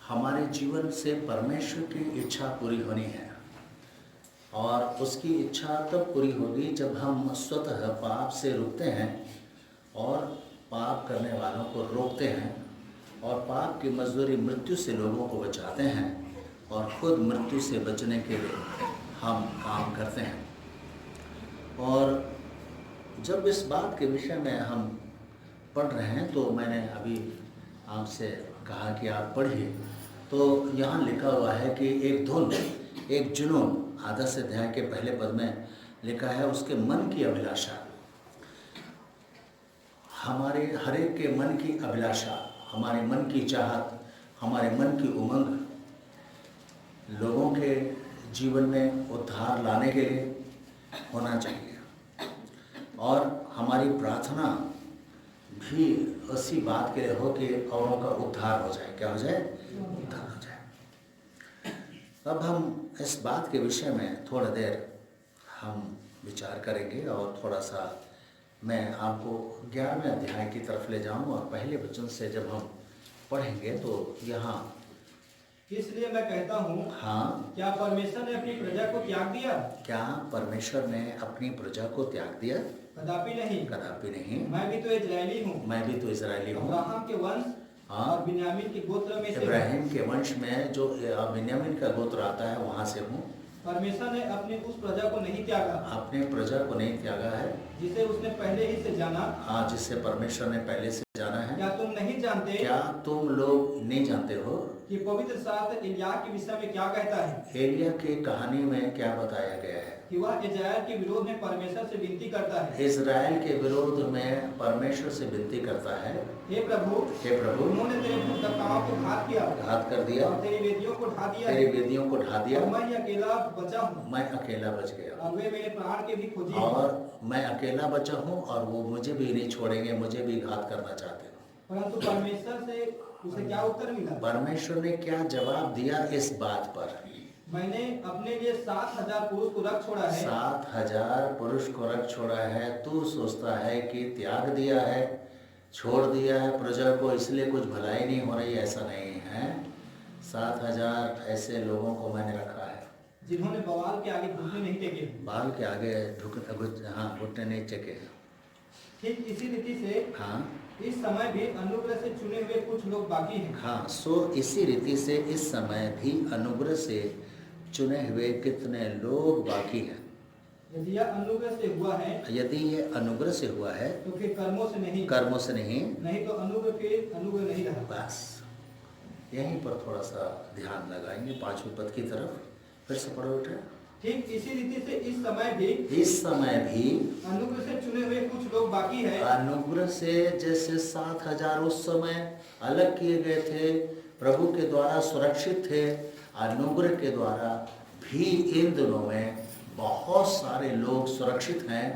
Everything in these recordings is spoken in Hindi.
हमारे जीवन से परमेश्वर की इच्छा पूरी होनी है और उसकी इच्छा तब पूरी होगी जब हम स्वतः पाप से रुकते हैं और पाप करने वालों को रोकते हैं और पाप की मजदूरी मृत्यु से लोगों को बचाते हैं और खुद मृत्यु से बचने के लिए हम काम करते हैं। और जब इस बात के विषय में हम पढ़ रहे हैं तो मैंने अभी आपसे कहा कि आप पढ़िए, तो यहाँ लिखा हुआ है कि एक धुन एक जुनून, आधा से अध्याय के पहले पद में लिखा है, उसके मन की अभिलाषा, हमारे हरेक के मन की अभिलाषा, हमारे मन की चाहत, हमारे मन की उमंग लोगों के जीवन में उद्धार लाने के लिए होना चाहिए और हमारी प्रार्थना भी उसी बात के लिए हो कि औरों का उद्धार हो जाए। क्या हो जाए? उद्धार हो जाए। अब हम इस बात के विषय में थोड़ा देर हम विचार करेंगे और थोड़ा सा मैं आपको 11वें अध्याय की तरफ ले जाऊं और पहले वचन से जब हम पढ़ेंगे तो यहाँ इसलिए मैं कहता हूँ, हाँ, क्या परमेश्वर ने अपनी प्रजा को त्याग दिया? क्या परमेश्वर ने अपनी प्रजा को त्याग दिया? कदापि नहीं। कदापि नहीं। मैं भी तो इजरायली हूँ। मैं भी तो इजरायली हूँ। अब्राहम के वंश हाँ, और बिन्यामीन के गोत्र में से। इब्राहिम के वंश में जो बिन्यामीन का गोत्र आता है वहाँ से हूँ। परमेश्वर ने अपनी उस प्रजा को नहीं त्यागा, अपने प्रजा को नहीं त्यागा है जिसे उसने पहले ही से जाना। हाँ, जिसे परमेश्वर ने पहले से जाना है। क्या तुम नहीं जानते? क्या तुम लोग नहीं जानते हो कि पवित्र शास्त्र एलिय्याह के विषय में क्या कहता है? एलिय्याह की कहानी में क्या बताया गया है कि वह इजराइल के विरोध में परमेश्वर से विनती करता है। इजराइल के विरोध में परमेश्वर से विनती करता है, हे प्रभु, उन्होंने तेरे भूतकाओं को घात किया, घात कर दिया, और तेरी वेदियों को ढा दिया, तेरी वेदियों को ढा दिया, और मैं अकेला बचा हूँ, मैं अकेला बच गया, और वे मेरे प्राण के भी खोजी, और मैं अकेला बचा हूँ और वो मुझे भी नहीं छोड़ेंगे, मुझे भी घात करना चाहते हैं। परंतु परमेश्वर से उसे क्या उत्तर मिला? परमेश्वर ने क्या जवाब दिया इस बात पर? मैंने अपने लिए 7,000 पुरुष को रख छोड़ा है। 7,000 पुरुष को रख छोड़ा है। तू सोचता है कि त्याग दिया है, छोड़ दिया है प्रजा को, इसलिए कुछ भलाई नहीं हो रही, ऐसा नहीं है। 7,000 ऐसे लोगों को मैंने रखा है जिन्होंने बवाल के आगे घुटने नहीं टेके। बाल के आगे घुटने नहीं टेके। ठीक इसी रीति से हाँ, इस समय भी अनुग्रह से चुने हुए कुछ लोग बाकी हैं। हाँ, सो इसी रीति से इस समय भी अनुग्रह से चुने हुए कितने लोग बाकी हैं। यदि यह अनुग्रह से हुआ है, यदि ये अनुग्रह से हुआ है तो फिर कर्मों से नहीं, कर्मों से नहीं, नहीं तो अनुग्रह फिर अनुग्रह नहीं रहा। बस यहीं पर थोड़ा सा ध्यान लगाएंगे 5वें पद की तरफ। फिर से पढ़ो बेटा। ठीक इसी रीति से इस समय भी अनुग्रह से चुने हुए कुछ लोग बाकी है। अनुग्रह से जैसे 7,000 उस समय अलग किए गए थे, प्रभु के द्वारा सुरक्षित थे, अनुग्रह के द्वारा भी इन दिनों में बहुत सारे लोग सुरक्षित हैं।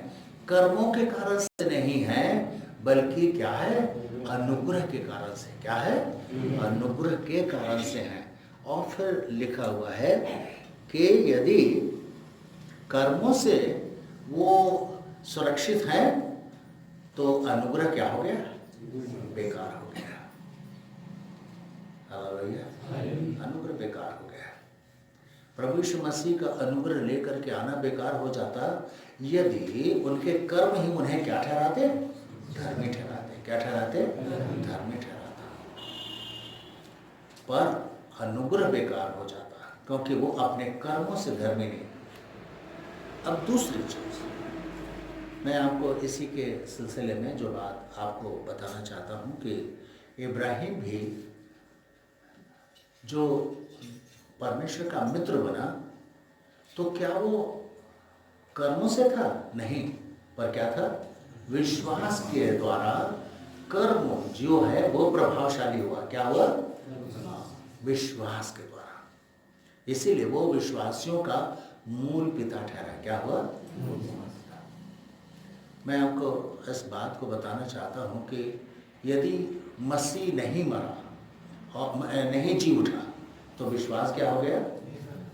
कर्मों के कारण से नहीं है, बल्कि क्या है? अनुग्रह के कारण से। क्या है? अनुग्रह के कारण से है। और फिर लिखा हुआ है कि यदि कर्मों से वो सुरक्षित हैं तो अनुग्रह क्या हो गया? बेकार हो गया। हालेलुया। अनुग्रह बेकार हो गया। प्रभु यीशु मसीह का अनुग्रह लेकर के आना बेकार हो जाता यदि उनके कर्म ही उन्हें क्या ठहराते? धर्मी ठहराते। क्या ठहराते? धर्मी ठहराता। पर अनुग्रह बेकार हो जाता क्योंकि वो अपने कर्मों से धर्मी नहीं। अब दूसरी चीज मैं आपको इसी के सिलसिले में जो बात आपको बताना चाहता हूँ कि इब्राहिम भी जो परमेश्वर का मित्र बना तो क्या वो कर्मों से था? नहीं, पर क्या था? विश्वास के द्वारा कर्म जो है वो प्रभावशाली हुआ। क्या हुआ? विश्वास के द्वारा। इसीलिए वो विश्वासियों का मूल पिता ठहरा। क्या हुआ? मैं आपको इस बात को बताना चाहता हूँ कि यदि मसीह नहीं मरा और नहीं जी उठा तो विश्वास क्या हो गया?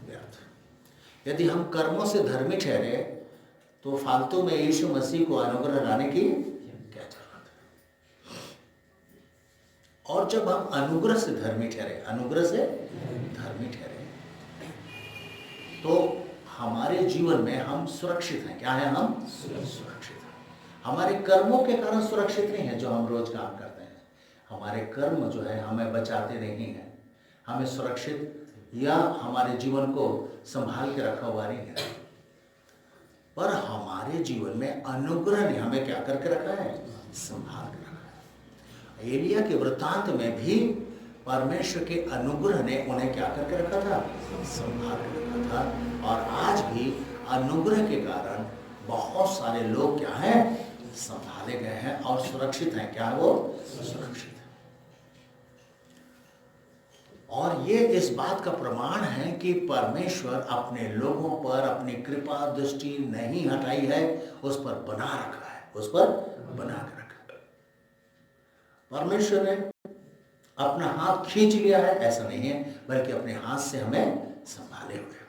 व्यर्थ। यदि हम कर्मों से धर्मी ठहरे तो फालतू में यीशु मसीह को अनुग्रह लाने की क्या जरूरत है? और जब हम अनुग्रह से धर्मी ठहरे, अनुग्रह से धर्मी ठहरे, तो हमारे जीवन में हम सुरक्षित हैं। क्या है? हम सुरक्षित हैं। हमारे कर्मों के कारण सुरक्षित नहीं है जो हम रोज काम करते हैं। हमारे कर्म जो है हमें बचाते नहीं हैं, हमें सुरक्षित या हमारे जीवन को संभाल के रखा हुआ नहीं है। पर हमारे जीवन में अनुग्रह ने हमें क्या करके रखा है? संभाल के रखा है। एलिया के वृत्तांत में भी परमेश्वर के अनुग्रह ने उन्हें क्या करके रखा था? संभाल के रखा था। और आज भी अनुग्रह के कारण बहुत सारे लोग क्या हैं? संभाले गए हैं और सुरक्षित हैं। क्या वो? सुरक्षित है। और ये इस बात का प्रमाण है कि परमेश्वर अपने लोगों पर अपनी कृपा दृष्टि नहीं हटाई है, उस पर बना रखा है, उस पर बना के रखा है। परमेश्वर ने अपना हाथ खींच लिया है ऐसा नहीं है, बल्कि अपने हाथ से हमें संभाले हुए।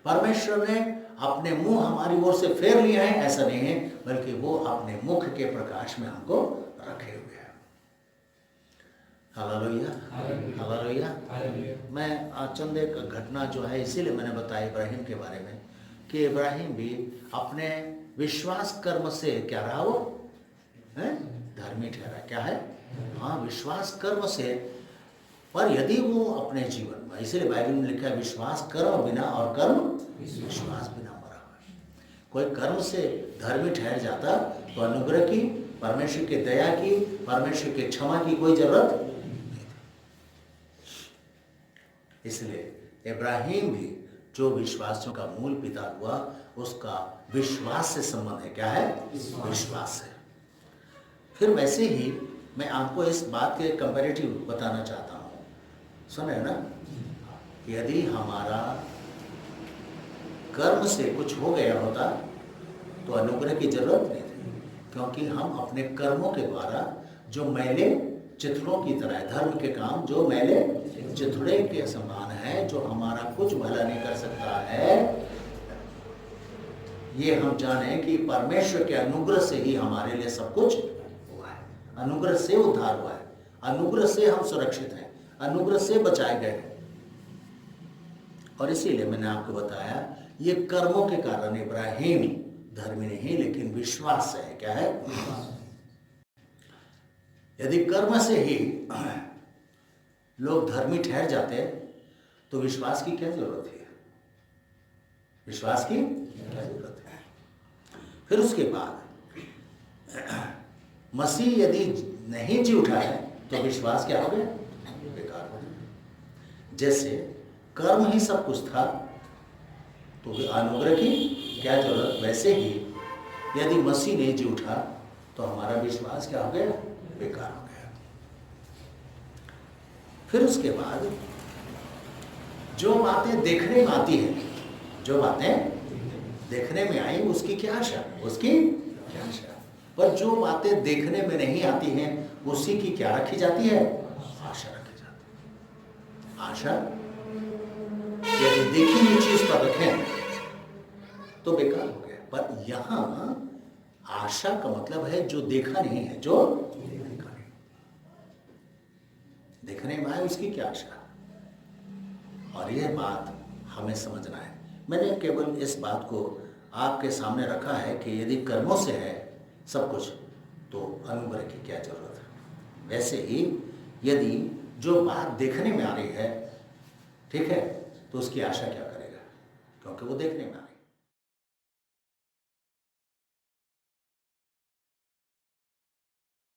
परमेश्वर ने अपने मुंह हमारी ओर से फेर लिया है ऐसा नहीं है, बल्कि वो अपने मुख के प्रकाश में हमको रखे हुए हैं। Hallelujah, hallelujah. मैं चंद एक घटना जो है इसीलिए मैंने बताया इब्राहिम के बारे में कि इब्राहिम भी अपने विश्वास कर्म से क्या रहा? वो धर्मी ठहरा। क्या है? हाँ, विश्वास कर्म से। पर यदि वो अपने जीवन में, इसीलिए बाइबल में लिखा है विश्वास कर्म बिना और कर्म विश्वास बिना मरा हुआ। कोई कर्म से धर्मी ठहर जाता तो अनुग्रह की, परमेश्वर की दया की, परमेश्वर की क्षमा की कोई जरूरत नहीं थी। इसलिए इब्राहिम भी जो विश्वासियों का मूल पिता हुआ, उसका विश्वास से संबंध है। क्या है? विश्वास से। फिर वैसे ही मैं आपको इस बात के कंपैरेटिव बताना चाहता हूँ। सुने ना, यदि हमारा कर्म से कुछ हो गया होता तो अनुग्रह की जरूरत नहीं थी, क्योंकि हम अपने कर्मों के द्वारा जो मैले चिथड़ों की तरह, धर्म के काम जो मैले चिथड़े के समान है, जो हमारा कुछ भला नहीं कर सकता है, ये हम जाने कि परमेश्वर के अनुग्रह से ही हमारे लिए सब कुछ हुआ है। अनुग्रह से उद्धार हुआ है, अनुग्रह से हम सुरक्षित हैं, अनुग्रह से बचाए गए हैं। और इसीलिए मैंने आपको बताया ये कर्मों के कारण इब्राहिम धर्मी नहीं, लेकिन विश्वास से है। क्या है? यदि कर्म से ही लोग धर्मी ठहर जाते तो विश्वास की क्या जरूरत है? विश्वास की क्या जरूरत है? फिर उसके बाद मसीह यदि नहीं जी उठा है तो विश्वास क्या हो गया? बेकार हो गया। जैसे कर्म ही सब कुछ था तो अनुग्रह की क्या जरूरत, वैसे ही यदि मसीह नहीं जी उठा तो हमारा विश्वास क्या हो गया? बेकार हो गया। फिर उसके बाद जो बातें देखने में आती है, जो बातें देखने में आई उसकी क्या आशा? उसकी क्या आशा? पर जो बातें देखने में नहीं आती हैं उसी की क्या रखी जाती है? आशा रखी जाती है। आशा यदि देखी हुई चीज पर रखें तो बेकार हो गया। पर यहां आशा का मतलब है जो देखा नहीं है, जो देखा नहीं, देखने में आए उसकी क्या आशा। और यह बात हमें समझना है। मैंने केवल इस बात को आपके सामने रखा है कि यदि कर्मों से है सब कुछ तो अनुग्रह की क्या जरूरत है। वैसे ही यदि जो बात देखने में आ रही है, ठीक है, तो उसकी आशा क्या करेगा? क्योंकि वो देखने में आ रही है।